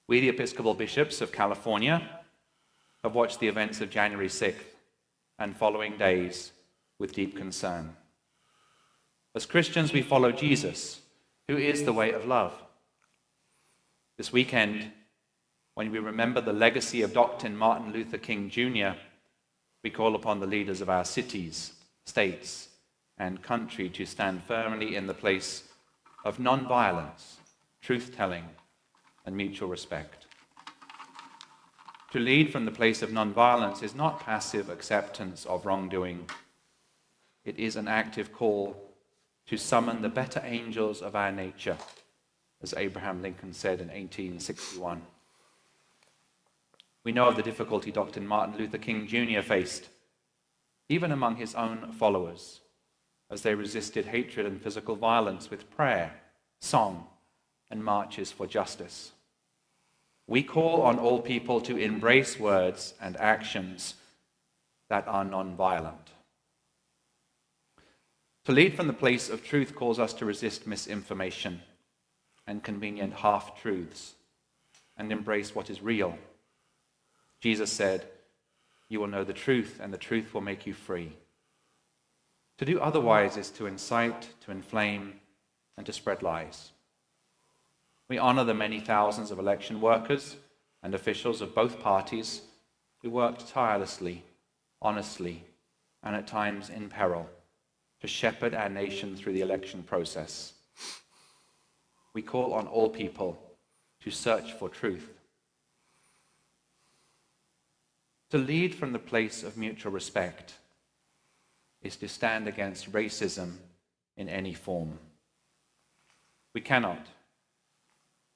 We, the Episcopal Bishops of California, have watched the events of January 6th and following days with deep concern. As Christians, we follow Jesus, who is the way of love. This weekend, when we remember the legacy of Dr. Martin Luther King Jr., we call upon the leaders of our cities, states, and country to stand firmly in the place of non-violence, truth-telling, and mutual respect. To lead from the place of non-violence is not passive acceptance of wrongdoing. It is an active call to summon the better angels of our nature, as Abraham Lincoln said in 1861. We know of the difficulty Dr. Martin Luther King Jr. faced, even among his own followers, as they resisted hatred and physical violence with prayer, song, and marches for justice. We call on all people to embrace words and actions that are non-violent. To lead from the place of truth calls us to resist misinformation and convenient half-truths and embrace what is real. Jesus said, "You will know the truth, and the truth will make you free." To do otherwise is to incite, to inflame, and to spread lies. We honor the many thousands of election workers and officials of both parties who worked tirelessly, honestly, and at times in peril to shepherd our nation through the election process. We call on all people to search for truth. To lead from the place of mutual respect is to stand against racism in any form. We cannot,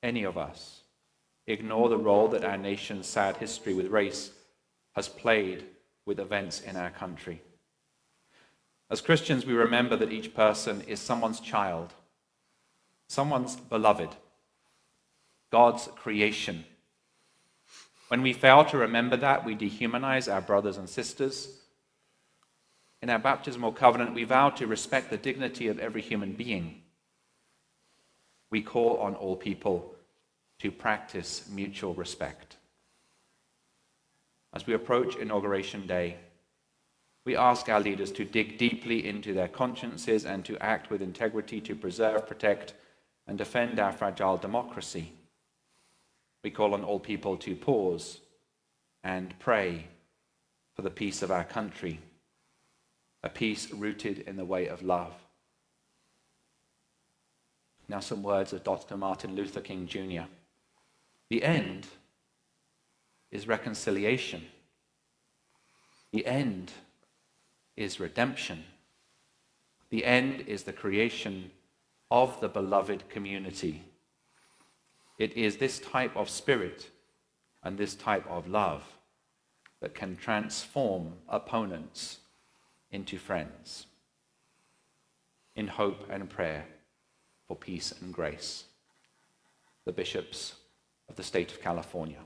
any of us, ignore the role that our nation's sad history with race has played with events in our country. As Christians, we remember that each person is someone's child, someone's beloved, God's creation. When we fail to remember that, we dehumanize our brothers and sisters. In our baptismal covenant, we vow to respect the dignity of every human being. We call on all people to practice mutual respect. As we approach Inauguration Day, we ask our leaders to dig deeply into their consciences and to act with integrity to preserve, protect, and defend our fragile democracy. We call on all people to pause and pray for the peace of our country, a peace rooted in the way of love. Now some words of Dr. Martin Luther King Jr. The end is reconciliation. The end is redemption. The end is the creation of the beloved community. It is this type of spirit and this type of love that can transform opponents into friends in hope and prayer for peace and grace. The bishops of the state of California.